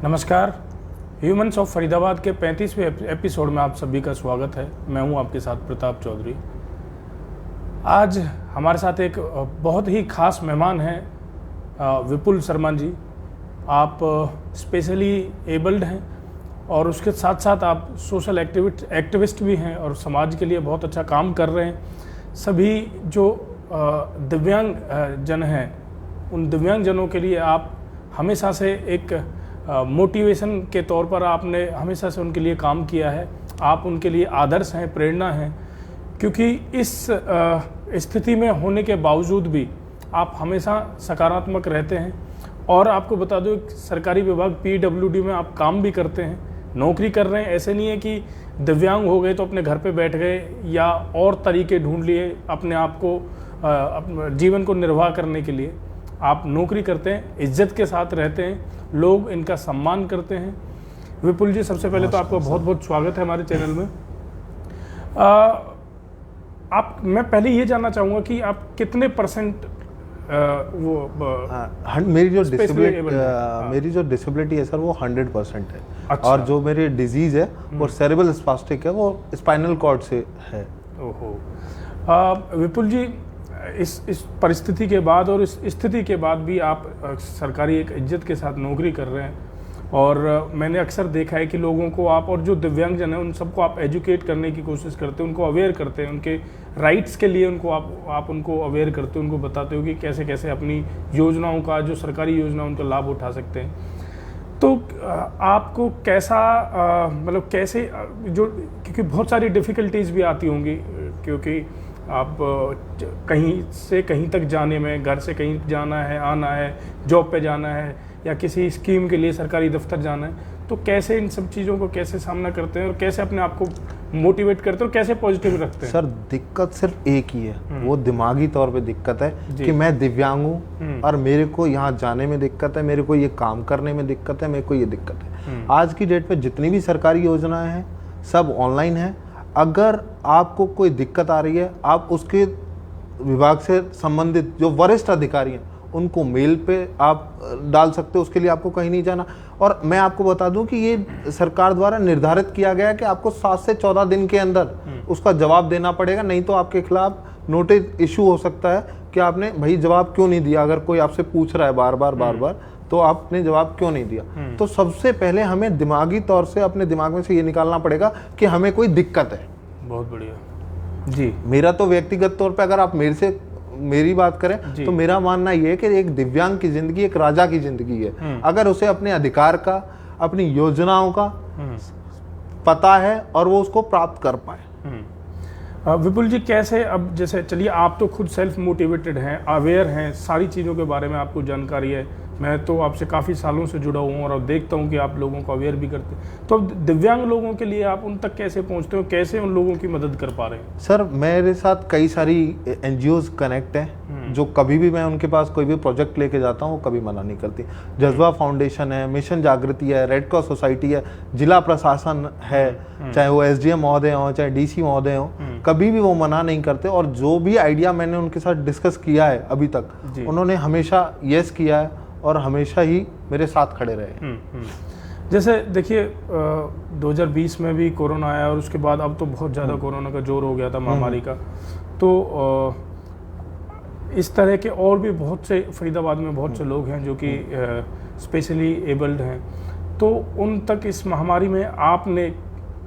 नमस्कार। Humans of Faridabad के 35वें episode में आप सभी का स्वागत है। मैं हूं आपके साथ प्रताप चौधरी। आज हमारे साथ एक बहुत ही खास मेहमान हैं विपुल शर्मा जी। आप स्पेशली एबल्ड हैं और उसके साथ साथ आप सोशल एक्टिविस्ट भी हैं और समाज के लिए बहुत अच्छा काम कर रहे हैं। सभी जो दिव्यांग जन हैं उन दिव्यांग जनों के लिए आप हमेशा से एक मोटिवेशन के तौर पर आपने हमेशा से उनके लिए काम किया है। आप उनके लिए आदर्श हैं, प्रेरणा हैं, क्योंकि इस स्थिति में होने के बावजूद भी आप हमेशा सकारात्मक रहते हैं। और आपको बता दो, सरकारी विभाग पीडब्ल्यूडी में आप काम भी करते हैं, नौकरी कर रहे हैं। ऐसे नहीं है कि दिव्यांग हो गए तो अपने घर पे बैठ गए या और तरीके ढूंढ लिए अपने आप को जीवन को निर्वाह करने के लिए। आप नौकरी करते हैं, इज्जत के साथ रहते हैं, लोग इनका सम्मान करते हैं। विपुल जी, सबसे पहले तो आपका बहुत बहुत स्वागत है हमारे चैनल में। मैं पहले ये जानना चाहूँगा कि आप कितने परसेंट मेरी जो डिसेबिलिटी है सर वो 100% है। अच्छा। और जो मेरी डिजीज है वो सेरेब्रल स्पास्टिक है, वो स्पाइनल कॉर्ड से है। ओहो। विपुल जी, इस परिस्थिति के बाद और इस स्थिति के बाद भी आप सरकारी एक इज्जत के साथ नौकरी कर रहे हैं। और मैंने अक्सर देखा है कि लोगों को आप और जो दिव्यांगजन हैं उन सबको आप एजुकेट करने की कोशिश करते हैं, उनको अवेयर करते हैं, उनके राइट्स के लिए उनको आप उनको अवेयर करते हैं, उनको बताते हो कि कैसे कैसे अपनी योजनाओं का, जो सरकारी योजना उनका लाभ उठा सकते हैं। तो आपको कैसा मतलब कैसे जो, क्योंकि बहुत सारी डिफ़िकल्टीज़ भी आती होंगी, क्योंकि आप कहीं से कहीं तक जाने में, घर से कहीं जाना है, आना है, जॉब पे जाना है या किसी स्कीम के लिए सरकारी दफ्तर जाना है, तो कैसे इन सब चीज़ों को कैसे सामना करते हैं और कैसे अपने आप को मोटिवेट करते हैं और कैसे पॉजिटिव रखते हैं? सर, दिक्कत सिर्फ एक ही है, वो दिमागी तौर पे दिक्कत है कि मैं दिव्यांग हूँ और मेरे को यहाँ जाने में दिक्कत है, मेरे को ये काम करने में दिक्कत है, मेरे को ये दिक्कत है। आज की डेट में जितनी भी सरकारी योजनाएं हैं सब ऑनलाइन है। अगर आपको कोई दिक्कत आ रही है, आप उसके विभाग से संबंधित जो वरिष्ठ अधिकारी हैं उनको मेल पे आप डाल सकते हो, उसके लिए आपको कहीं नहीं जाना। और मैं आपको बता दूं कि ये सरकार द्वारा निर्धारित किया गया है कि आपको 7 से 14 दिन के अंदर उसका जवाब देना पड़ेगा, नहीं तो आपके खिलाफ नोटिस इशू हो सकता है कि आपने भाई जवाब क्यों नहीं दिया। अगर कोई आपसे पूछ रहा है बार बार तो आपने जवाब क्यों नहीं दिया। तो सबसे पहले हमें दिमागी तौर से अपने दिमाग में से ये निकालना पड़ेगा कि हमें कोई दिक्कत है। बहुत बढ़िया जी। मेरा तो व्यक्तिगत तौर पे अगर आप मेरी बात करें तो मेरा मानना ये है कि एक दिव्यांग की जिंदगी एक राजा की जिंदगी है। अगर उसे अपने अधिकार का, अपनी योजनाओं का पता है और वो उसको प्राप्त कर पाए। विपुल जी, कैसे, अब जैसे चलिए आप तो खुद सेल्फ मोटिवेटेड हैं, अवेयर हैं, सारी चीज़ों के बारे में आपको जानकारी है। मैं तो आपसे काफ़ी सालों से जुड़ा हुआ हूँ और देखता हूँ कि आप लोगों को अवेयर भी करते हैं। तो अब दिव्यांग लोगों के लिए आप उन तक कैसे पहुँचते हो, कैसे उन लोगों की मदद कर पा रहे हैं? सर, मेरे साथ कई सारी NGOs कनेक्ट हैं जो कभी भी मैं उनके पास कोई भी प्रोजेक्ट लेके जाता हूँ वो कभी मना नहीं करती। जज्बा फाउंडेशन है, मिशन जागृति है, रेड क्रॉस सोसाइटी है, जिला प्रशासन है, चाहे वो SDM महोदय हों चाहे DC महोदय हों, कभी भी वो मना नहीं करते। और जो भी आइडिया मैंने उनके साथ डिस्कस किया है अभी तक, उन्होंने हमेशा यस किया है और हमेशा ही मेरे साथ खड़े रहे। जैसे देखिए 2020 में भी कोरोना आया और उसके बाद अब तो बहुत ज़्यादा कोरोना का जोर हो गया था, महामारी का। तो इस तरह के और भी बहुत से फरीदाबाद में बहुत से लोग हैं जो कि स्पेशली एबल्ड हैं। तो उन तक इस महामारी में आपने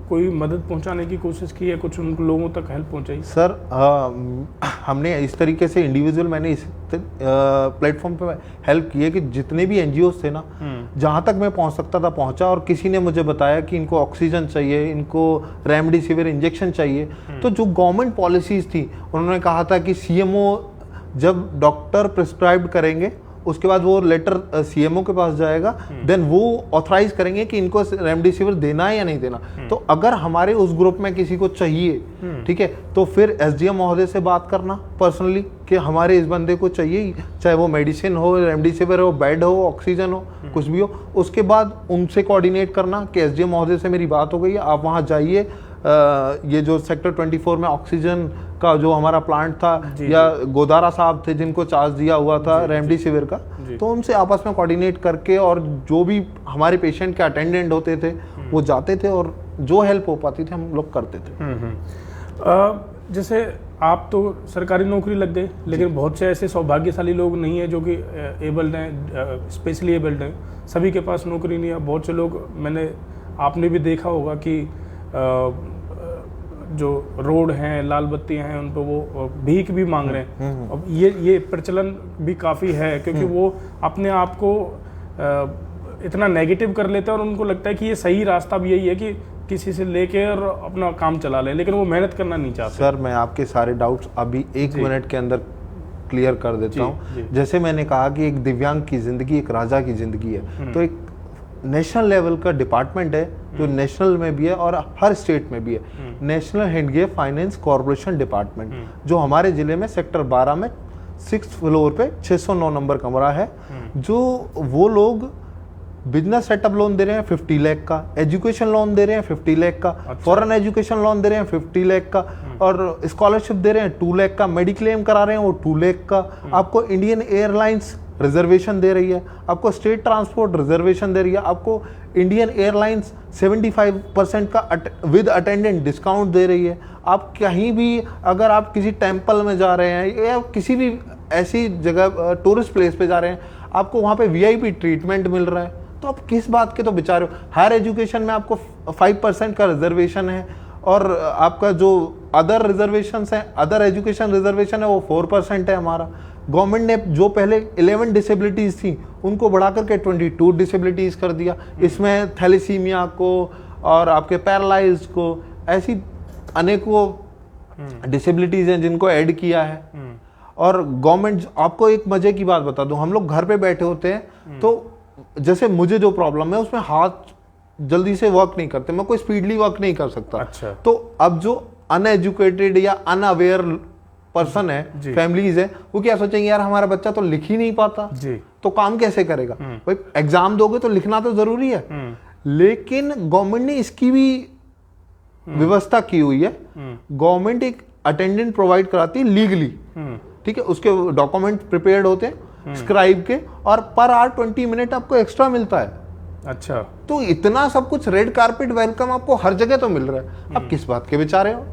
कोई मदद पहुंचाने की कोशिश की है, कुछ उन लोगों तक हेल्प पहुंचाई? सर, हमने इस तरीके से इंडिविजुअल मैंने इस प्लेटफॉर्म पे हेल्प की है कि जितने भी NGOs थे ना, जहां तक मैं पहुंच सकता था पहुंचा। और किसी ने मुझे बताया कि इनको ऑक्सीजन चाहिए, इनको रेमडेसिविर इंजेक्शन चाहिए, तो जो गवर्नमेंट पॉलिसीज थी उन्होंने कहा था कि CMO जब डॉक्टर प्रिस्क्राइब करेंगे उसके बाद वो लेटर CMO के पास जाएगा, देन वो ऑथराइज करेंगे कि इनको रेमडेसिविर देना है या नहीं देना। तो अगर हमारे उस ग्रुप में किसी को चाहिए, ठीक है, तो फिर SDM महोदय से बात करना पर्सनली कि हमारे इस बंदे को चाहिए, चाहे वो मेडिसिन हो, रेमडेसिविर हो, बेड हो, ऑक्सीजन हो, कुछ भी हो। उसके बाद उनसे कोऑर्डिनेट करना कि SDM महोदय से मेरी बात हो गई है, आप वहाँ जाइए, ये जो सेक्टर 24 में ऑक्सीजन का जो हमारा प्लांट था, या गोदारा साहब थे जिनको चार्ज दिया हुआ था रेमडेसिविर का, तो उनसे आपस में कोऑर्डिनेट करके और जो भी हमारे पेशेंट के अटेंडेंट होते थे वो जाते थे और जो हेल्प हो पाती थी हम लोग करते थे। जैसे आप तो सरकारी नौकरी लग गए, लेकिन बहुत से ऐसे सौभाग्यशाली लोग नहीं है जो कि एबल्ड हैं, स्पेशली एबल्ड हैं, सभी के पास नौकरी नहीं है। बहुत से लोग, आपने भी देखा होगा कि जो रोड हैं, लाल बत्तियां हैं, उन पर वो भीख भी मांग रहे हैं। अब ये प्रचलन भी काफ़ी है, क्योंकि वो अपने आप को इतना नेगेटिव कर लेते हैं और उनको लगता है कि ये सही रास्ता भी यही है कि किसी से लेके और अपना काम चला ले, लेकिन वो मेहनत करना नहीं चाहते। सर मैं आपके सारे डाउट्स अभी 1 मिनट के अंदर क्लियर कर देता हूँ। जैसे मैंने कहा कि एक दिव्यांग की जिंदगी एक राजा की जिंदगी है, तो एक नेशनल लेवल का डिपार्टमेंट है जो नेशनल में भी है और हर स्टेट में भी है, नेशनल हैंडीगेप फाइनेंस कॉर्पोरेशन डिपार्टमेंट, जो हमारे जिले में सेक्टर 12 में 6th फ्लोर पे 609 नंबर कमरा है। जो वो लोग बिजनेस सेटअप लोन दे रहे हैं 50 लाख का, एजुकेशन लोन दे रहे हैं 50 लाख का, फॉरेन एजुकेशन लोन दे रहे हैं 50 लाख का, और स्कॉलरशिप दे रहे हैं 2 लाख का, मेडिक्लेम करा रहे हैं वो 2 लाख का, आपको इंडियन एयरलाइंस रिजर्वेशन दे रही है, आपको स्टेट ट्रांसपोर्ट रिजर्वेशन दे रही है, आपको इंडियन एयरलाइंस 75% का विद अटेंडेंट डिस्काउंट दे रही है। आप कहीं भी अगर आप किसी टेम्पल में जा रहे हैं या किसी भी ऐसी जगह टूरिस्ट प्लेस पे जा रहे हैं, आपको वहाँ पे VIP ट्रीटमेंट मिल रहा है। तो आप किस बात के तो बेचारे हो। हायर एजुकेशन में आपको 5% का रिजर्वेशन है, और आपका जो अदर रिजर्वेशन है, अदर एजुकेशन रिजर्वेशन है, वो 4% है हमारा। गवर्नमेंट ने जो पहले 11 डिसेबिलिटीज़ थी उनको बढ़ा करके 22 डिसेबिलिटीज़ कर दिया। इसमें थैलेसीमिया को और आपके पैरालाइज्ड को, ऐसी अनेकों डिसेबिलिटीज़ हैं जिनको ऐड किया है। और गवर्नमेंट, आपको एक मजे की बात बता दूं, हम लोग घर पे बैठे होते हैं, तो जैसे मुझे जो प्रॉब्लम है उसमें हाथ जल्दी से वर्क नहीं करते, मैं कोई स्पीडली वर्क नहीं कर सकता। अच्छा। तो अब जो अनएजुकेटेड या अनअवेयर पर्सन है, फैमिलीज है, वो क्या सोचेंगे, यार हमारा बच्चा तो लिख ही नहीं पाता जी, तो काम कैसे करेगा। भाई एग्जाम दोगे तो लिखना तो जरूरी है, लेकिन गवर्नमेंट ने इसकी भी व्यवस्था की हुई है। गवर्नमेंट एक अटेंडेंट प्रोवाइड कराती है लीगली, ठीक है, उसके डॉक्यूमेंट प्रिपेयर्ड होते हैं स्क्राइब के, और पर आवर 20 मिनट आपको एक्स्ट्रा मिलता है। अच्छा, तो इतना सब कुछ, रेड कारपेट वेलकम आपको हर जगह तो मिल रहा है, अब किस बात के बेचारे हो।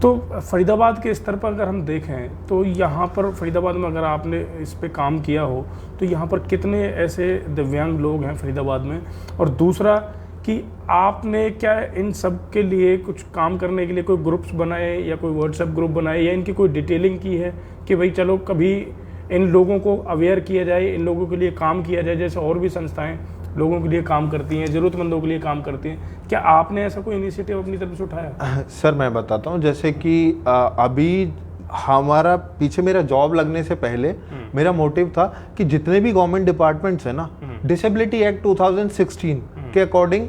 तो फरीदाबाद के स्तर पर अगर हम देखें तो यहाँ पर फरीदाबाद में अगर आपने इस पे काम किया हो तो यहाँ पर कितने ऐसे दिव्यांग लोग हैं फरीदाबाद में, और दूसरा कि आपने क्या इन सब के लिए कुछ काम करने के लिए कोई ग्रुप्स बनाए या कोई व्हाट्सएप ग्रुप बनाए या इनकी कोई डिटेलिंग की है कि भाई चलो कभी इन लोगों को अवेयर किया जाए, इन लोगों के लिए काम किया जाए, जैसे और भी संस्थाएं लोगों के लिए काम करती हैं, ज़रूरतमंदों के लिए काम करती हैं। क्या आपने ऐसा कोई इनिशिएटिव अपनी तरफ से उठाया? सर मैं बताता हूँ, जैसे कि अभी हमारा पीछे मेरा जॉब लगने से पहले मेरा मोटिव था कि जितने भी गवर्नमेंट डिपार्टमेंट्स हैं ना, डिसेबिलिटी एक्ट 2016 के अकॉर्डिंग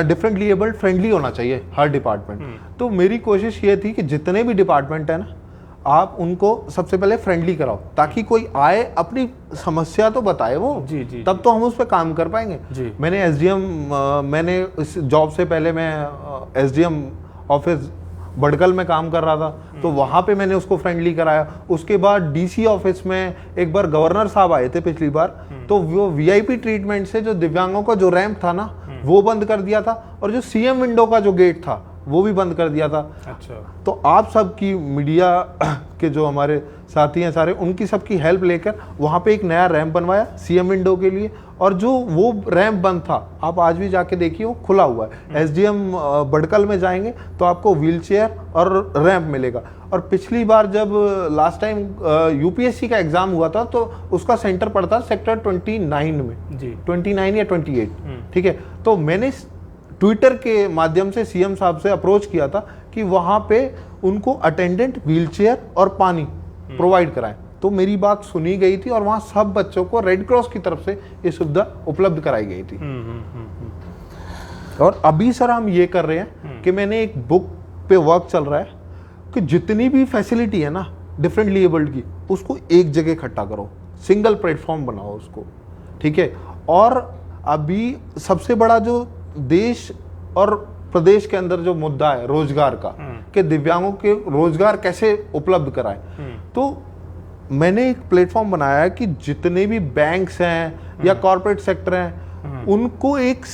डिफरेंटली एबल्ड फ्रेंडली होना चाहिए हर डिपार्टमेंट। तो मेरी कोशिश ये थी कि जितने भी डिपार्टमेंट है ना, आप उनको सबसे पहले फ्रेंडली कराओ, ताकि कोई आए अपनी समस्या तो बताए वो, जी, तब तो हम उस पर काम कर पाएंगे। मैंने मैंने इस जॉब से पहले मैं SDM ऑफिस बड़कल में काम कर रहा था, तो वहाँ पे मैंने उसको फ्रेंडली कराया। उसके बाद DC ऑफिस में एक बार गवर्नर साहब आए थे पिछली बार, तो वो VIP ट्रीटमेंट से जो दिव्यांगों का जो रैंप था ना, वो बंद कर दिया था, और जो CM विंडो का जो गेट था वो भी बंद कर दिया था। अच्छा। तो आप सब की, मीडिया के जो हमारे साथी हैं सारे, उनकी सबकी हेल्प लेकर वहाँ पे एक नया रैंप बनवाया CM विंडो के लिए, और जो वो रैंप बंद था, आप आज भी जाके देखिए वो खुला हुआ है। SDM बड़कल में जाएंगे तो आपको व्हीलचेयर और रैंप मिलेगा। और पिछली बार जब लास्ट टाइम UPSC का एग्जाम हुआ था, तो उसका सेंटर पड़ता सेक्टर 29 में जी, 29 या 28, ठीक है। तो मैंने ट्विटर के माध्यम से CM साहब से अप्रोच किया था कि वहाँ पे उनको अटेंडेंट, व्हीलचेयर और पानी प्रोवाइड कराएं। तो मेरी बात सुनी गई थी और वहाँ सब बच्चों को रेड क्रॉस की तरफ से ये सुविधा उपलब्ध कराई गई थी। और अभी सर हम ये कर रहे हैं कि मैंने एक बुक पे वर्क चल रहा है कि जितनी भी फैसिलिटी है ना डिफरेंटली एबल्ड की, उसको एक जगह इकट्ठा करो, सिंगल प्लेटफॉर्म बनाओ उसको, ठीक है। और अभी सबसे बड़ा जो देश और प्रदेश के अंदर जो मुद्दा है रोजगार का, कि दिव्यांगों के रोजगार कैसे उपलब्ध कराएं, तो मैंने एक प्लेटफॉर्म बनाया है कि जितने भी बैंक्स हैं या कॉर्पोरेट सेक्टर हैं उनको एक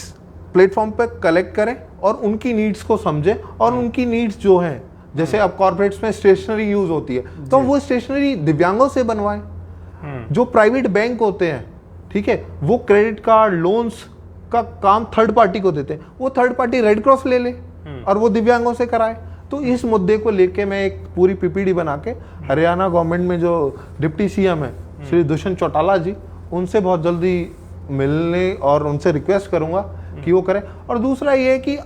प्लेटफॉर्म पे कलेक्ट करें और उनकी नीड्स को समझें, और उनकी नीड्स जो हैं, जैसे अब कॉर्पोरेट्स में स्टेशनरी यूज होती है, तो वो स्टेशनरी दिव्यांगों से बनवाएं। जो प्राइवेट बैंक होते हैं, ठीक है, वो क्रेडिट कार्ड लोन्स का काम थर्ड पार्टी को देते हैं, वो थर्ड पार्टी रेड क्रॉस ले ले और वो दिव्यांगों से कराए। तो इस मुद्दे को लेके मैं एक पूरी पीपीडी बना के हरियाणा गवर्नमेंट में जो डिप्टी सीएम है श्री दुष्यंत चौटाला जी, उनसे बहुत जल्दी मिलने और उनसे रिक्वेस्ट करूंगा कि वो करें। और दूसरा ये है कि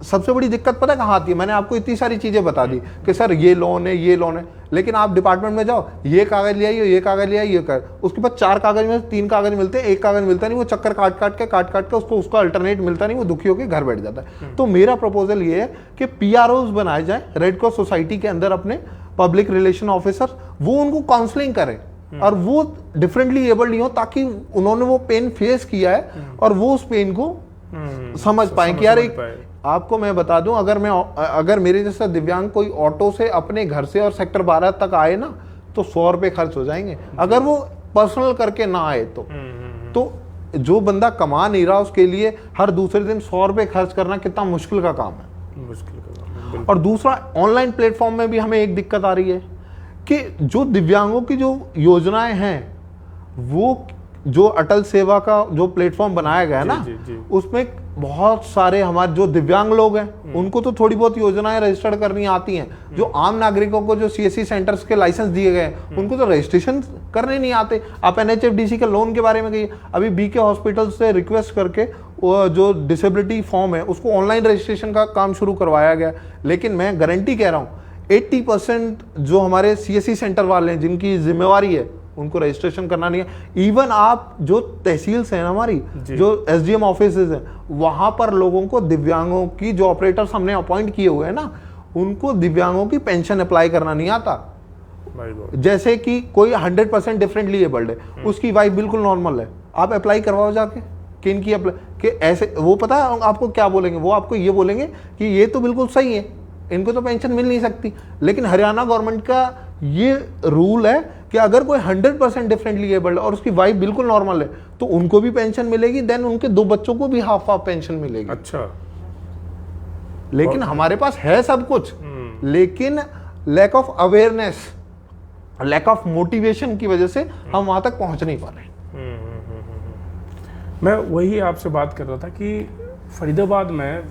सबसे बड़ी दिक्कत पता कहाँ आती है, मैंने आपको इतनी सारी चीजें बता दी कि सर ये लोन है, ये लोन है, लेकिन आप डिपार्टमेंट में जाओ, ये कागज ले आइए, ये कागज ले आइए, ये कर, उसके बाद 4 कागज में 3 कागज मिलते हैं, एक कागज मिलता नहीं, वो चक्कर काट काट के उसको उसका अल्टरनेट मिलता नहीं, वो दुखी होकर घर बैठ जाता है। तो मेरा प्रपोजल ये है कि पीआरओज बनाए जाए रेड क्रॉस सोसाइटी के अंदर, अपने पब्लिक रिलेशन ऑफिसर, वो उनको काउंसलिंग करें और वो डिफरेंटली एबल्ड नहीं हो, ताकि उन्होंने वो पेन फेस किया है और वो उस पेन को समझ पाए कि यार एक आपको मैं बता दूं, अगर मेरे जैसा दिव्यांग कोई ऑटो से अपने घर से और सेक्टर 12 तक आए ना, तो 100 रुपए खर्च हो जाएंगे। अगर वो पर्सनल करके ना आए तो जो बंदा कमा नहीं रहा उसके लिए हर दूसरे दिन 100 रुपए खर्च करना कितना मुश्किल का काम है। मुश्किल का काम। और दूसरा, ऑनलाइन प्लेटफॉर्म में भी हमें एक दिक्कत आ रही है कि जो दिव्यांगों की जो योजनाएं हैं, वो जो अटल सेवा का जो प्लेटफॉर्म बनाया गया है ना, उसमें बहुत सारे हमारे जो दिव्यांग लोग हैं उनको तो थोड़ी बहुत योजनाएं रजिस्टर्ड करनी आती हैं। जो आम नागरिकों को जो सीएससी सेंटर्स के लाइसेंस दिए गए उनको तो रजिस्ट्रेशन करने नहीं आते। आप एनएचएफडीसी के लोन के बारे में कहिए, अभी बीके हॉस्पिटल से रिक्वेस्ट करके जो डिसेबिलिटी फॉर्म है उसको ऑनलाइन रजिस्ट्रेशन का काम शुरू करवाया गया। लेकिन मैं गारंटी कह रहा हूँ 80% जो हमारे सीएससी सेंटर वाले हैं जिनकी जिम्मेवारी है उनको रजिस्ट्रेशन करना नहीं है। इवन आप जो तहसील्स हैं हमारी, जो एसडीएम ऑफिसेज हैं, वहां पर लोगों को दिव्यांगों की जो ऑपरेटर्स हमने अपॉइंट किए हुए हैं ना, उनको दिव्यांगों की पेंशन अप्लाई करना नहीं आता। जैसे कि कोई 100% डिफरेंटली एबल्ड है, उसकी वाइफ बिल्कुल नॉर्मल है, आप अप्लाई करवाओ जाके कि इनकी अप्लाई, कि ऐसे वो पता है आपको क्या बोलेंगे, वो आपको ये बोलेंगे कि ये तो बिल्कुल सही है, इनको तो पेंशन मिल नहीं सकती। लेकिन हरियाणा गवर्नमेंट का ये रूल है कि अगर कोई 100% डिफरेंटली एबल्ड और उसकी वाइफ बिल्कुल नॉर्मल है तो उनको भी पेंशन मिलेगी, देन उनके 2 बच्चों को भी हाफ पेंशन मिलेगी। अच्छा। लेकिन हमारे पास है सब कुछ, लेकिन lack of awareness, lack of motivation की वजह से हम वहां तक पहुंच नहीं पा रहे। मैं वही आपसे बात कर रहा था कि फरीदाबाद में,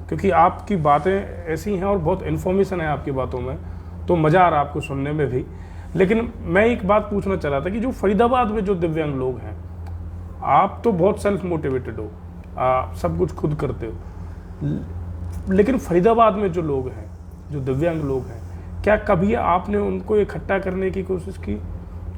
क्योंकि आपकी बातें ऐसी हैं और बहुत इन्फॉर्मेशन है आपकी बातों में, तो मज़ा आ रहा है आपको सुनने में भी। लेकिन मैं एक बात पूछना चाह रहा था कि जो फरीदाबाद में जो दिव्यांग लोग हैं, आप तो बहुत सेल्फ मोटिवेटेड हो, आप सब कुछ खुद करते हो, लेकिन फरीदाबाद में जो लोग हैं, जो दिव्यांग लोग हैं, क्या कभी आपने उनको इकट्ठा करने की कोशिश की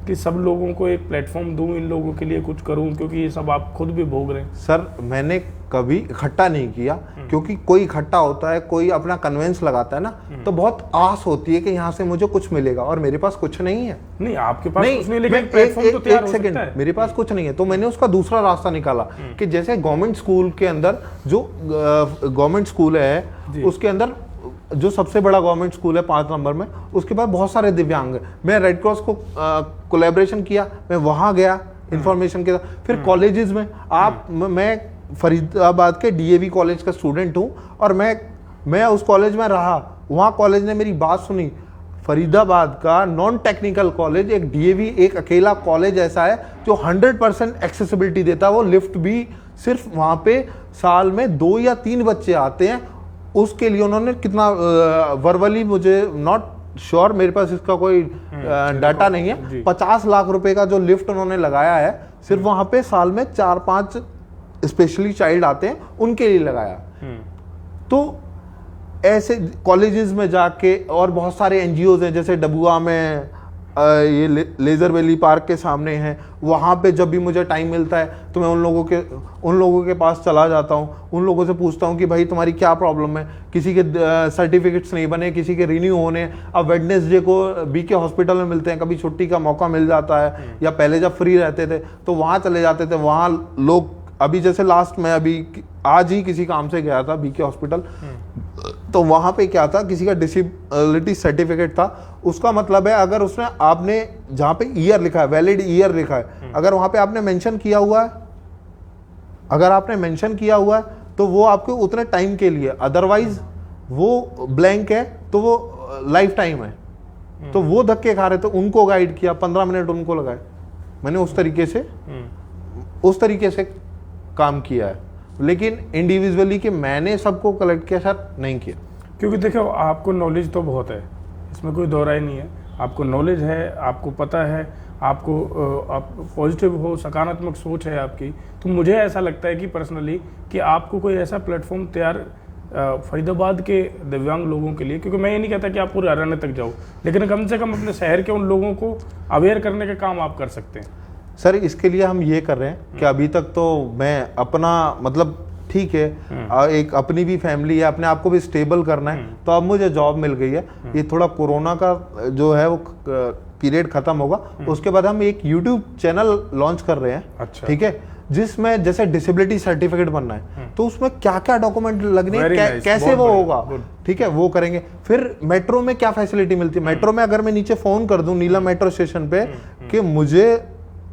कि सब लोगों को एक प्लेटफॉर्म दूं, इन लोगों के लिए कुछ करूं, क्योंकि ये सब आप खुद भी भोग रहे हैं? सर, मैंने कभी इकट्ठा नहीं किया, क्योंकि कोई इकट्ठा होता है, कोई अपना कन्वेंस लगाता है ना, तो बहुत आस होती है कि यहाँ से मुझे कुछ मिलेगा, और मेरे पास कुछ नहीं है। नहीं, आपके पास कुछ नहीं, लेकिन प्लेटफॉर्म तो तैयार हो सकता है। मेरे पास कुछ नहीं है, तो मैंने उसका दूसरा रास्ता निकाला कि जैसे गवर्नमेंट स्कूल के अंदर, जो गवर्नमेंट स्कूल है उसके अंदर जो सबसे बड़ा गवर्नमेंट स्कूल है 5 नंबर में, उसके बाद बहुत सारे दिव्यांग हैं। मैं रेड क्रॉस को कोलैबोरेशन किया, मैं वहां गया इंफॉर्मेशन के साथ। फिर कॉलेजेस में मैं फरीदाबाद के डीएवी कॉलेज का स्टूडेंट हूं, और मैं उस कॉलेज में रहा, वहां कॉलेज ने मेरी बात सुनी। फरीदाबाद का नॉन टेक्निकल कॉलेज, एक डीएवी एक अकेला कॉलेज ऐसा है जो 100% एक्सेसिबिलिटी देता है। वो लिफ्ट भी सिर्फ वहां पे साल में 2 या 3 बच्चे आते हैं, उसके लिए उन्होंने कितना वर्बली, मुझे नॉट श्योर, मेरे पास इसका कोई डाटा नहीं है, 50 लाख रुपए का जो लिफ्ट उन्होंने लगाया है, सिर्फ वहां पे साल में 4-5 स्पेशली चाइल्ड आते हैं उनके लिए लगाया। तो ऐसे कॉलेजेस में जाके, और बहुत सारे एनजीओज हैं, जैसे डबुआ में ये लेजर वैली पार्क के सामने है, वहाँ पे जब भी मुझे टाइम मिलता है तो मैं उन लोगों के पास चला जाता हूँ, उन लोगों से पूछता हूँ कि भाई तुम्हारी क्या प्रॉब्लम है। किसी के सर्टिफिकेट्स नहीं बने, किसी के रिन्यू होने, अब वेडनेसडे को बीके हॉस्पिटल में मिलते हैं, कभी छुट्टी का मौका मिल जाता है, या पहले जब फ्री रहते थे तो वहाँ चले जाते थे, वहाँ लोग अभी जैसे लास्ट में अभी आज ही किसी काम से गया था बीके हॉस्पिटल, तो वहां पे क्या था, किसी का डिसेबिलिटी सर्टिफिकेट था, उसका मतलब है अगर उसने आपने जहां पे ईयर लिखा है, वैलिड ईयर लिखा है, अगर वहां पे आपने मेंशन किया हुआ है, अगर आपने मेंशन किया हुआ है तो वो आपके उतने टाइम के लिए, अदरवाइज वो ब्लैंक है तो वो लाइफ टाइम है। तो वो धक्के खा रहे थे, उनको गाइड किया, 15 मिनट उनको लगाए, मैंने उस तरीके से काम किया है। लेकिन इंडिविजुअली कि मैंने सबको कलेक्ट किया, सर नहीं किया। क्योंकि देखो आपको नॉलेज तो बहुत है, इसमें कोई दो राय नहीं है, आपको नॉलेज है, आपको पता है, आपको आप पॉजिटिव हो, सकारात्मक सोच है आपकी। तो मुझे ऐसा लगता है कि पर्सनली कि आपको कोई ऐसा प्लेटफॉर्म तैयार फरीदाबाद के दिव्यांग लोगों के लिए, क्योंकि मैं ये नहीं कहता कि आप पूरे हरियाणा तक जाओ, लेकिन कम से कम अपने शहर के उन लोगों को अवेयर करने का काम आप कर सकते हैं। सर इसके लिए हम ये कर रहे हैं कि अभी तक तो मैं अपना मतलब ठीक है, एक अपनी भी फैमिली है, अपने आप को भी स्टेबल करना है, तो अब मुझे जॉब मिल गई है। ये थोड़ा कोरोना का जो है वो पीरियड खत्म होगा, उसके बाद हम एक यूट्यूब चैनल लॉन्च कर रहे हैं। अच्छा। ठीक है, जिसमें जैसे डिसेबिलिटी सर्टिफिकेट बनना है, तो उसमें क्या क्या डॉक्यूमेंट लगने हैं, कैसे वो होगा, ठीक है, वो करेंगे। फिर मेट्रो में क्या फैसिलिटी मिलती है, मेट्रो में अगर मैं नीचे फोन कर दूं नीला मेट्रो स्टेशन पे कि मुझे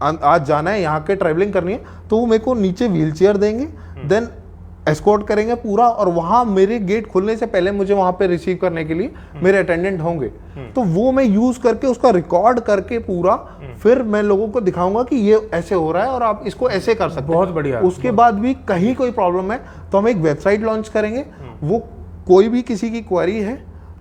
आज जाना है, यहाँ के ट्रैवलिंग करनी है, तो वो मेरे को नीचे व्हील चेयर देंगे, देन एस्कॉर्ट करेंगे पूरा, और वहां मेरे गेट खुलने से पहले मुझे वहां पे रिसीव करने के लिए मेरे अटेंडेंट होंगे। तो वो मैं यूज करके उसका रिकॉर्ड करके पूरा फिर मैं लोगों को दिखाऊंगा कि ये ऐसे हो रहा है और आप इसको ऐसे कर सकते हैं। बहुत बढ़िया। उसके बाद भी कहीं कोई प्रॉब्लम है तो हम एक वेबसाइट लॉन्च करेंगे, वो कोई भी किसी की क्वेरी है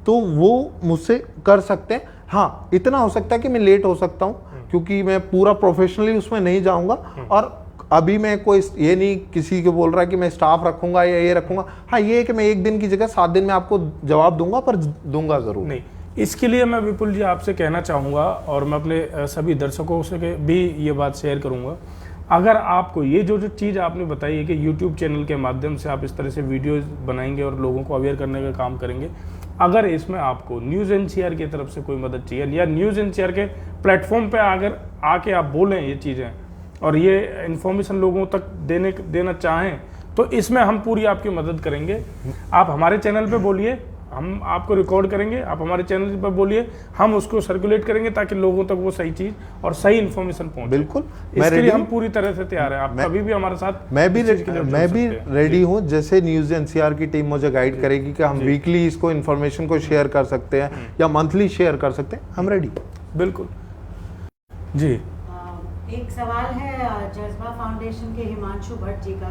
तो वो मुझसे कर सकते हैं। हाँ, इतना हो सकता है कि मैं लेट हो सकता हूँ, क्योंकि मैं पूरा प्रोफेशनली उसमें नहीं जाऊंगा, और अभी मैं कोई ये नहीं किसी को बोल रहा है कि मैं स्टाफ रखूंगा या ये रखूंगा। हाँ, ये है कि मैं एक दिन की जगह 7 दिन में आपको जवाब दूंगा, पर दूंगा जरूर। नहीं, इसके लिए मैं विपुल जी आपसे कहना चाहूँगा, और मैं अपने सभी दर्शकों से भी ये बात शेयर करूँगा, अगर आपको ये जो चीज़ आपने बताई है कि यूट्यूब चैनल के माध्यम से आप इस तरह से वीडियोज़ बनाएंगे और लोगों को अवेयर करने का काम करेंगे, अगर इसमें आपको न्यूज़ एनसीआर की तरफ से कोई मदद चाहिए या न्यूज़ एनसीआर के प्लेटफॉर्म पे अगर आके आप बोलें ये चीज़ें और ये इन्फॉर्मेशन लोगों तक देना चाहें, तो इसमें हम पूरी आपकी मदद करेंगे। आप हमारे चैनल पे बोलिए, हम आपको रिकॉर्ड करेंगे, आप हमारे चैनल पर बोलिए, हम उसको सर्कुलेट करेंगे ताकि लोगों तक वो सही चीज़ और सही इन्फॉर्मेशन पहुंचे। बिल्कुल, इसके लिए हम पूरी तरह से तैयार हैं। आप कभी भी हमारे साथ, मैं भी रेडी हूँ। जैसे न्यूज़ एनसीआर की टीम मुझे गाइड करेगी कि हम वीकली इसको इन्फॉर्मेशन को शेयर कर सकते हैं या मंथली शेयर कर सकते हैं, हम रेडी। बिल्कुल जी। एक सवाल है जज्बा फाउंडेशन के हिमांशु भट्ट जी का,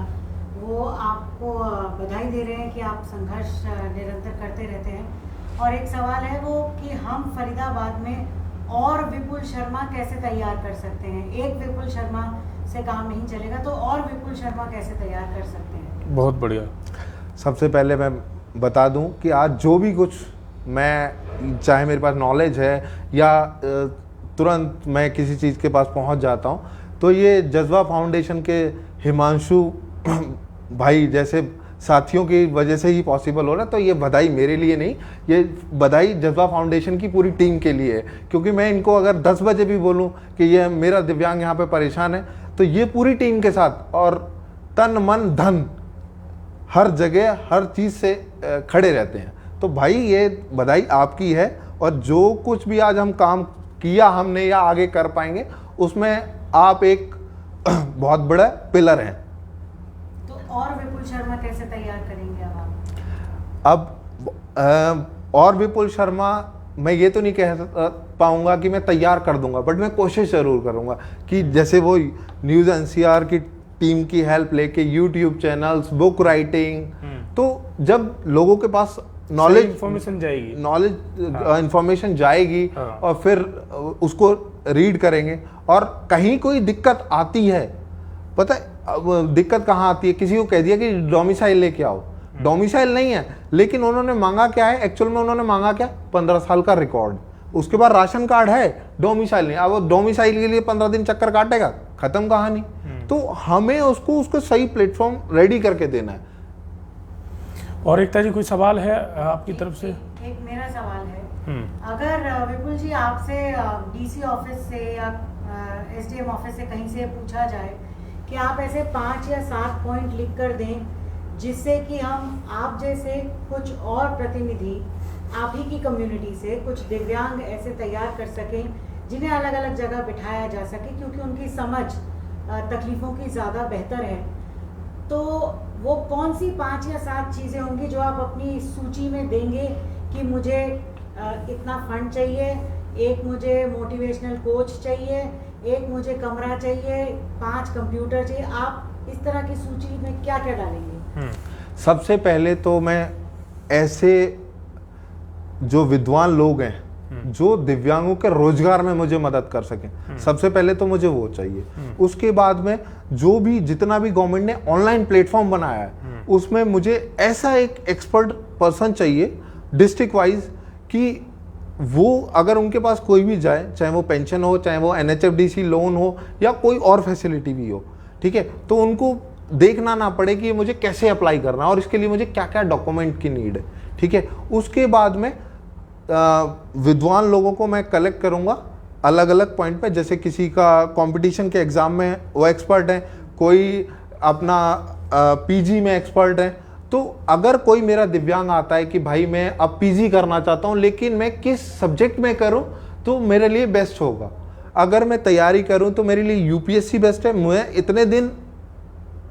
वो आपको बधाई दे रहे हैं कि आप संघर्ष निरंतर करते रहते हैं, और एक सवाल है वो कि हम फरीदाबाद में और विपुल शर्मा कैसे तैयार कर सकते हैं। एक विपुल शर्मा से काम नहीं चलेगा, तो और विपुल शर्मा कैसे तैयार कर सकते हैं। बहुत बढ़िया। सबसे पहले मैं बता दूं कि आज जो भी कुछ मैं, चाहे मेरे पास नॉलेज है या तुरंत मैं किसी चीज़ के पास पहुंच जाता हूं, तो ये जज्बा फाउंडेशन के हिमांशु भाई जैसे साथियों की वजह से ही पॉसिबल हो रहा है। तो ये बधाई मेरे लिए नहीं, ये बधाई जज्बा फाउंडेशन की पूरी टीम के लिए है, क्योंकि मैं इनको अगर 10 बजे भी बोलूं कि ये मेरा दिव्यांग यहाँ पे परेशान है, तो ये पूरी टीम के साथ और तन मन धन हर जगह हर चीज़ से खड़े रहते हैं। तो भाई ये बधाई आपकी है, और जो कुछ भी आज हम काम किया हमने या आगे कर पाएंगे, उसमें आप एक बहुत बड़ा पिलर हैं। तो और विपुल शर्मा कैसे तैयार करेंगे अब और विपुल शर्मा मैं ये तो नहीं कह पाऊंगा कि मैं तैयार कर दूंगा, बट मैं कोशिश जरूर करूंगा कि जैसे वो न्यूज़ एनसीआर की टीम की हेल्प लेके यूट्यूब चैनल्स, बुक राइटिंग, तो जब लोगों के पास नॉलेज इंफॉर्मेशन जाएगी और फिर उसको रीड करेंगे, और कहीं कोई दिक्कत आती है, पता है दिक्कत कहाँ आती है, किसी को कह दिया कि डोमिसाइल लेके आओ, डोमिसाइल नहीं है, लेकिन उन्होंने मांगा क्या है, एक्चुअल में उन्होंने मांगा क्या, 15 साल का रिकॉर्ड, उसके बाद राशन कार्ड है, डोमिसाइल नहीं। अब वो डोमिसाइल के लिए 15 दिन चक्कर काटेगा, खत्म कहानी। तो हमें उसको सही प्लेटफॉर्म रेडी करके देना है। और एकता जी कोई सवाल है आपकी तरफ से? एक मेरा सवाल है, अगर विपुल जी आपसे डीसी ऑफिस से या एसडीएम ऑफिस से कहीं से पूछा जाए कि आप ऐसे 5 या 7 पॉइंट लिख कर दें जिससे कि हम आप जैसे कुछ और प्रतिनिधि आप ही की कम्युनिटी से कुछ दिव्यांग ऐसे तैयार कर सकें जिन्हें अलग अलग जगह बिठाया जा सके, क्योंकि उनकी समझ तकलीफ़ों की ज़्यादा बेहतर है। तो वो कौन सी 5 या 7 चीज़ें होंगी जो आप अपनी सूची में देंगे कि मुझे इतना फंड चाहिए, एक मुझे मोटिवेशनल कोच चाहिए, एक मुझे कमरा चाहिए, 5 कंप्यूटर चाहिए, आप इस तरह की सूची में क्या क्या डालेंगे? सबसे पहले तो मैं ऐसे जो विद्वान लोग हैं जो दिव्यांगों के रोजगार में मुझे मदद कर सकें, सबसे पहले तो मुझे वो चाहिए। उसके बाद में जो भी जितना भी गवर्नमेंट ने ऑनलाइन प्लेटफॉर्म बनाया है उसमें मुझे ऐसा एक एक्सपर्ट पर्सन चाहिए डिस्ट्रिक्ट वाइज कि वो अगर उनके पास कोई भी जाए, चाहे वो पेंशन हो, चाहे वो NHFDC लोन हो या कोई और फैसिलिटी भी हो, ठीक है, तो उनको देखना ना पड़े कि मुझे कैसे अप्लाई करना है और इसके लिए मुझे क्या क्या डॉक्यूमेंट की नीड है, ठीक है। उसके बाद में विद्वान लोगों को मैं कलेक्ट करूंगा अलग अलग पॉइंट पे, जैसे किसी का कंपटीशन के एग्जाम में वो एक्सपर्ट है, कोई अपना PG में एक्सपर्ट है। तो अगर कोई मेरा दिव्यांग आता है कि भाई मैं अब PG करना चाहता हूं लेकिन मैं किस सब्जेक्ट में करूं तो मेरे लिए बेस्ट होगा, अगर मैं तैयारी करूं तो मेरे लिए UPSC बेस्ट है, मैं इतने दिन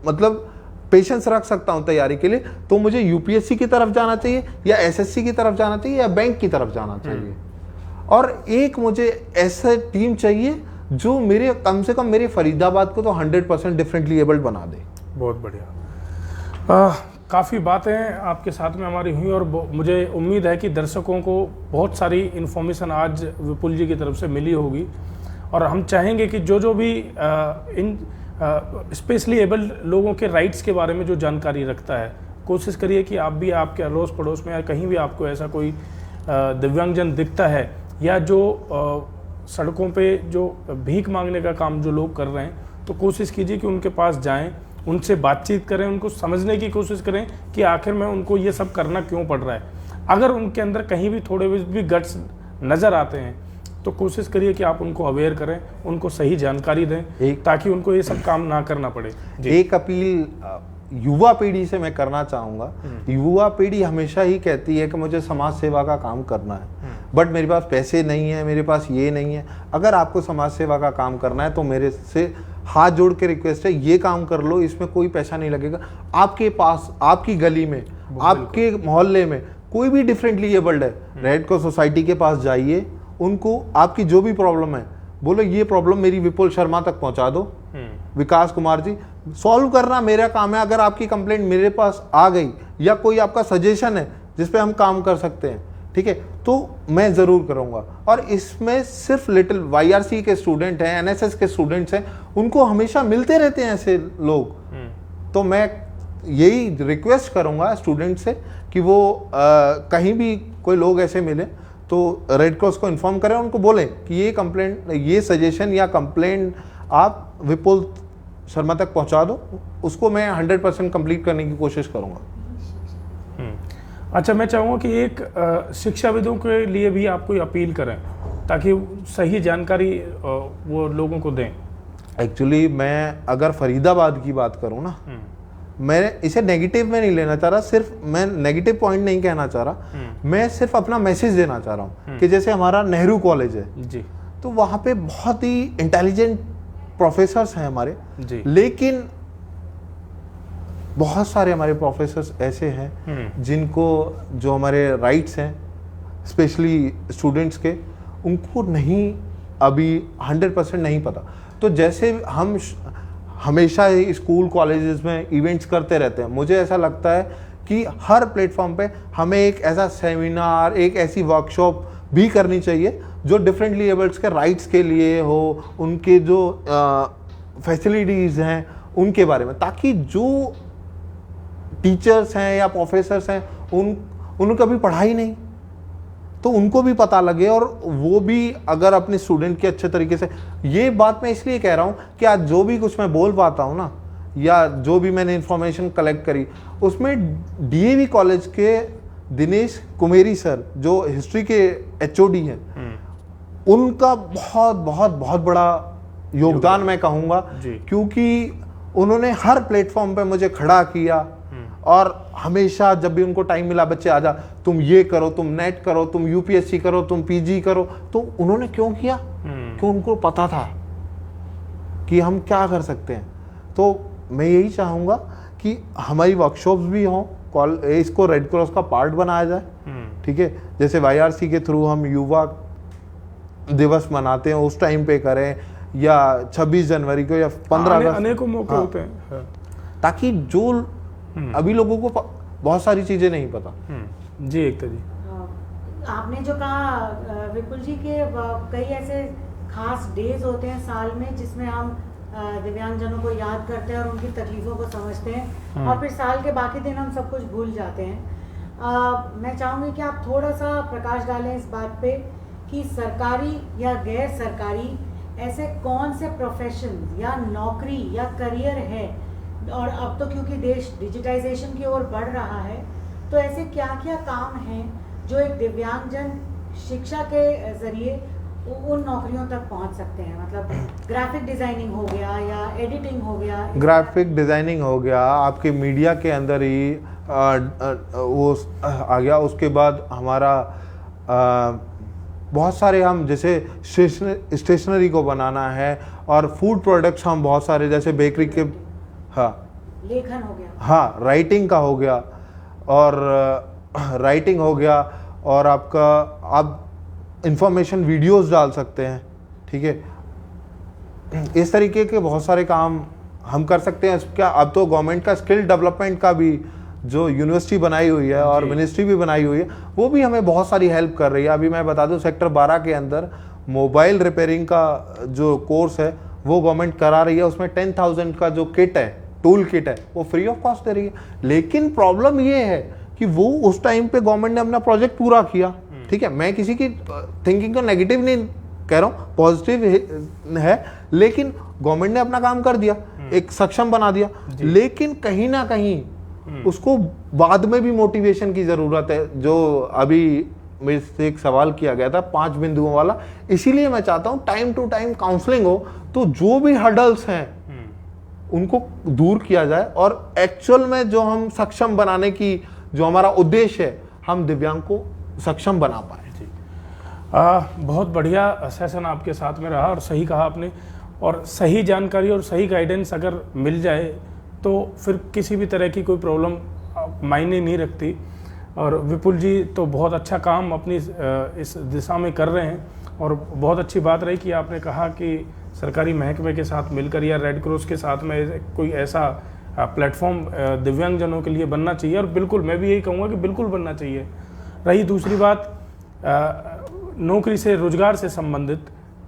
मतलब पेशेंस रख सकता हूं तैयारी के लिए, तो मुझे UPSC की तरफ जाना चाहिए या SSC की तरफ जाना चाहिए या बैंक की तरफ जाना चाहिए। और एक मुझे ऐसा टीम चाहिए जो मेरे कम से कम मेरे फरीदाबाद को तो 100% डिफरेंटली एबल्ड बना दे। बहुत बढ़िया। काफ़ी बातें आपके साथ में हमारी हुई और मुझे उम्मीद है कि दर्शकों को बहुत सारी इन्फॉर्मेशन आज विपुल जी की तरफ से मिली होगी और हम चाहेंगे कि जो भी इन स्पेशली एबल्ड लोगों के राइट्स के बारे में जो जानकारी रखता है, कोशिश करिए कि आप भी आपके अड़ोस पड़ोस में या कहीं भी आपको ऐसा कोई दिव्यांगजन दिखता है या जो सड़कों पे जो भीख मांगने का काम जो लोग कर रहे हैं, तो कोशिश कीजिए कि उनके पास जाएं, उनसे बातचीत करें, उनको समझने की कोशिश करें कि आखिर में उनको ये सब करना क्यों पड़ रहा है। अगर उनके अंदर कहीं भी थोड़े भी गट्स नज़र आते हैं तो कोशिश करिए कि आप उनको अवेयर करें, उनको सही जानकारी दें ताकि उनको ये सब काम ना करना पड़े। एक अपील युवा पीढ़ी से मैं करना चाहूँगा। युवा पीढ़ी हमेशा ही कहती है कि मुझे समाज सेवा का काम करना है, बट मेरे पास पैसे नहीं है, मेरे पास ये नहीं है। अगर आपको समाज सेवा का काम करना है तो मेरे से हाथ जोड़ के रिक्वेस्ट है, ये काम कर लो, इसमें कोई पैसा नहीं लगेगा। आपके पास, आपकी गली में, आपके मोहल्ले में कोई भी डिफरेंटली एबल्ड है, रेड क्रॉस सोसाइटी के पास जाइए, उनको आपकी जो भी प्रॉब्लम है बोलो ये प्रॉब्लम मेरी विपुल शर्मा तक पहुंचा दो, विकास कुमार जी, सॉल्व करना मेरा काम है। अगर आपकी कंप्लेंट मेरे पास आ गई या कोई आपका सजेशन है जिसपे हम काम कर सकते हैं, ठीक है, तो मैं ज़रूर करूँगा। और इसमें सिर्फ लिटिल YRC के स्टूडेंट हैं, NSS के स्टूडेंट्स हैं, उनको हमेशा मिलते रहते हैं ऐसे लोग। तो मैं यही रिक्वेस्ट करूँगा स्टूडेंट से कि वो कहीं भी कोई लोग ऐसे मिले तो रेड क्रॉस को इन्फॉर्म करें, उनको बोलें कि ये कंप्लेंट, ये सजेशन या कंप्लेंट आप विपुल शर्मा तक पहुंचा दो, उसको मैं 100% कंप्लीट करने की कोशिश करूंगा। अच्छा, मैं चाहूँगा कि एक शिक्षाविदों के लिए भी आप कोई अपील करें ताकि सही जानकारी वो लोगों को दें। एक्चुअली मैं अगर फरीदाबाद की बात करूँ ना, मैं इसे नेगेटिव में नहीं लेना चाह रहा, सिर्फ मैं नेगेटिव पॉइंट नहीं कहना चाह रहा, मैं सिर्फ अपना मैसेज देना चाह रहा हूँ कि जैसे हमारा नेहरू कॉलेज है जी, तो वहाँ पे बहुत ही इंटेलिजेंट प्रोफेसर्स हैं हमारे जी, लेकिन बहुत सारे हमारे प्रोफेसर्स ऐसे हैं जिनको जो हमारे राइट्स हैं स्पेशली स्टूडेंट्स के, उनको नहीं अभी 100% नहीं पता। तो जैसे हम हमेशा ही स्कूल कॉलेजेस में इवेंट्स करते रहते हैं, मुझे ऐसा लगता है कि हर प्लेटफॉर्म पे हमें एक ऐसा सेमिनार, एक ऐसी वर्कशॉप भी करनी चाहिए जो डिफरेंटली एबल्ड्स के राइट्स के लिए हो, उनके जो फैसिलिटीज़ हैं उनके बारे में, ताकि जो टीचर्स हैं या प्रोफेसर्स हैं उनको कभी पढ़ाई नहीं, तो उनको भी पता लगे और वो भी अगर अपने स्टूडेंट के अच्छे तरीके से। ये बात मैं इसलिए कह रहा हूँ कि आज जो भी कुछ मैं बोल पाता हूँ ना, या जो भी मैंने इन्फॉर्मेशन कलेक्ट करी, उसमें DAV कॉलेज के दिनेश कुमेरी सर जो हिस्ट्री के HOD हैं, उनका बहुत बहुत बहुत बड़ा योगदान मैं कहूँगा, क्योंकि उन्होंने हर प्लेटफॉर्म पे मुझे खड़ा किया और हमेशा जब भी उनको टाइम मिला, बच्चे आजा, तुम ये करो, तुम नेट करो, तुम यूपीएससी करो, तुम पीजी करो। तो उन्होंने क्यों किया? क्यों? उनको पता था कि हम क्या कर सकते हैं। तो मैं यही चाहूँगा कि हमारी वर्कशॉप्स भी हों, इसको रेड क्रॉस का पार्ट बनाया जाए, ठीक है। जैसे YRC के थ्रू हम युवा दिवस मनाते हैं, उस टाइम पे करें, या 26 जनवरी को या 15 अगस्त, अनेकों मौके होते हैं, ताकि जो अभी लोगों को बहुत सारी चीजें नहीं पता। जी एकता जी, आपने जो कहा विपुल जी के कई ऐसे खास डेज होते हैं साल में जिसमें हम दिव्यांगजनों को याद करते हैं और उनकी तकलीफों को समझते हैं, और फिर साल के बाकी दिन हम सब कुछ भूल जाते हैं। मैं चाहूँगी कि आप थोड़ा सा प्रकाश डालें इस बात पे कि सरकारी या गैर सरकारी ऐसे कौन से प्रोफेशन या नौकरी या करियर है, और अब तो क्योंकि देश डिजिटाइजेशन की ओर बढ़ रहा है, तो ऐसे क्या क्या काम हैं जो एक दिव्यांगजन शिक्षा के जरिए उन नौकरियों तक पहुंच सकते हैं? मतलब ग्राफिक डिजाइनिंग हो गया या एडिटिंग हो गया, ग्राफिक डिजाइनिंग हो गया, आपके मीडिया के अंदर ही वो आ गया। उसके बाद हमारा बहुत सारे, हम जैसे स्टेशनरी को बनाना है, और फूड प्रोडक्ट्स हम बहुत सारे, जैसे बेकरी के, हाँ, लेखन हो गया, हाँ, राइटिंग का हो गया, और राइटिंग हो गया, और आपका आप इंफॉर्मेशन वीडियोस डाल सकते हैं, ठीक है। इस तरीके के बहुत सारे काम हम कर सकते हैं। क्या अब तो गवर्नमेंट का स्किल डेवलपमेंट का भी जो यूनिवर्सिटी बनाई हुई है और मिनिस्ट्री भी बनाई हुई है, वो भी हमें बहुत सारी हेल्प कर रही है। अभी मैं बता दूं, सेक्टर 12 के अंदर मोबाइल रिपेयरिंग का जो कोर्स है वो गवर्नमेंट करा रही है। उसमें 10,000 का जो किट है, टूल किट है, वो फ्री ऑफ कॉस्ट दे रही है। लेकिन प्रॉब्लम ये है कि वो उस टाइम पे गवर्नमेंट ने अपना प्रोजेक्ट पूरा किया, ठीक है। मैं किसी की थिंकिंग को नेगेटिव नहीं कह रहा हूँ, पॉजिटिव है, लेकिन गवर्नमेंट ने अपना काम कर दिया, एक सक्षम बना दिया। लेकिन कहीं ना कहीं उसको बाद में भी मोटिवेशन की जरूरत है, जो अभी मेरे से एक सवाल किया गया था 5 बिंदुओं वाला। इसीलिए मैं चाहता हूँ टाइम टू टाइम काउंसलिंग हो, तो जो भी हर्डल्स हैं उनको दूर किया जाए, और एक्चुअल में जो हम सक्षम बनाने की जो हमारा उद्देश्य है, हम दिव्यांग को सक्षम बना पाए। बहुत बढ़िया सेशन आपके साथ में रहा, और सही कहा आपने, और सही जानकारी और सही गाइडेंस अगर मिल जाए तो फिर किसी भी तरह की कोई प्रॉब्लम मायने नहीं रखती। और विपुल जी तो बहुत अच्छा काम अपनी इस दिशा में कर रहे हैं, और बहुत अच्छी बात रही कि आपने कहा कि सरकारी महकमे के साथ मिलकर या रेड क्रॉस के साथ में कोई ऐसा प्लेटफॉर्म दिव्यांगजनों के लिए बनना चाहिए, और बिल्कुल मैं भी यही कहूँगा कि बिल्कुल बनना चाहिए। रही दूसरी बात नौकरी से, रोजगार से संबंधित,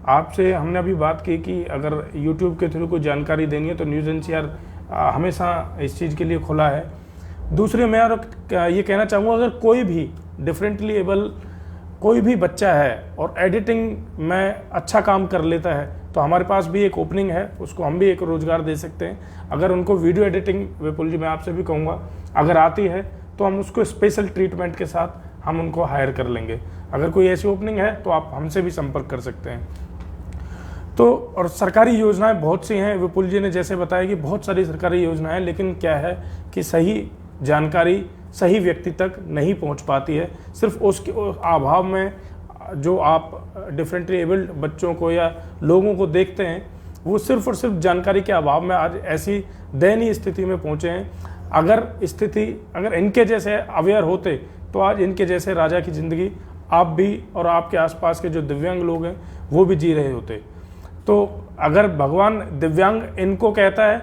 आपसे हमने अभी बात की कि अगर YouTube के थ्रू कोई जानकारी देनी है तो न्यूज़ NCR हमेशा इस चीज़ के लिए खुला है। दूसरे मैं और ये कहना चाहूँगा, अगर कोई भी डिफरेंटली एबल कोई भी बच्चा है और एडिटिंग में अच्छा काम कर लेता है, तो हमारे पास भी एक ओपनिंग है, उसको हम भी एक रोज़गार दे सकते हैं। अगर उनको वीडियो एडिटिंग, विपुल जी मैं आपसे भी कहूँगा, अगर आती है तो हम उसको स्पेशल ट्रीटमेंट के साथ हम उनको हायर कर लेंगे। अगर कोई ऐसी ओपनिंग है तो आप हमसे भी संपर्क कर सकते हैं। तो और सरकारी योजनाएं बहुत सी हैं, विपुल जी ने जैसे बताया कि बहुत सारी सरकारी योजनाएं हैं, लेकिन क्या है कि सही जानकारी सही व्यक्ति तक नहीं पहुंच पाती है। सिर्फ उसके अभाव में जो आप डिफरेंटली एबल्ड बच्चों को या लोगों को देखते हैं, वो सिर्फ और सिर्फ जानकारी के अभाव में आज ऐसी दयनीय स्थिति में पहुंचे हैं। अगर इनके जैसे अवेयर होते तो आज इनके जैसे राजा की ज़िंदगी आप भी और आपके आसपास के जो दिव्यांग लोग हैं वो भी जी रहे होते। तो अगर भगवान दिव्यांग इनको कहता है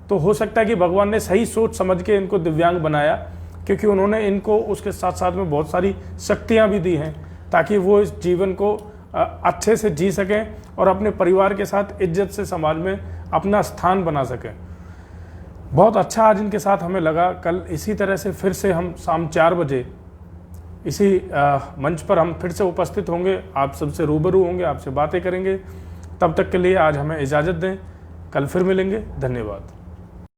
तो हो सकता है कि भगवान ने सही सोच समझ के इनको दिव्यांग बनाया, क्योंकि उन्होंने इनको उसके साथ साथ में बहुत सारी शक्तियाँ भी दी हैं ताकि वो इस जीवन को अच्छे से जी सकें और अपने परिवार के साथ इज्जत से समाज में अपना स्थान बना सकें। बहुत अच्छा आज इनके साथ हमें लगा। कल इसी तरह से फिर से हम शाम 4 बजे इसी मंच पर हम फिर से उपस्थित होंगे, आप सबसे रूबरू होंगे, आपसे बातें करेंगे। तब तक के लिए आज हमें इजाज़त दें, कल फिर मिलेंगे। धन्यवाद।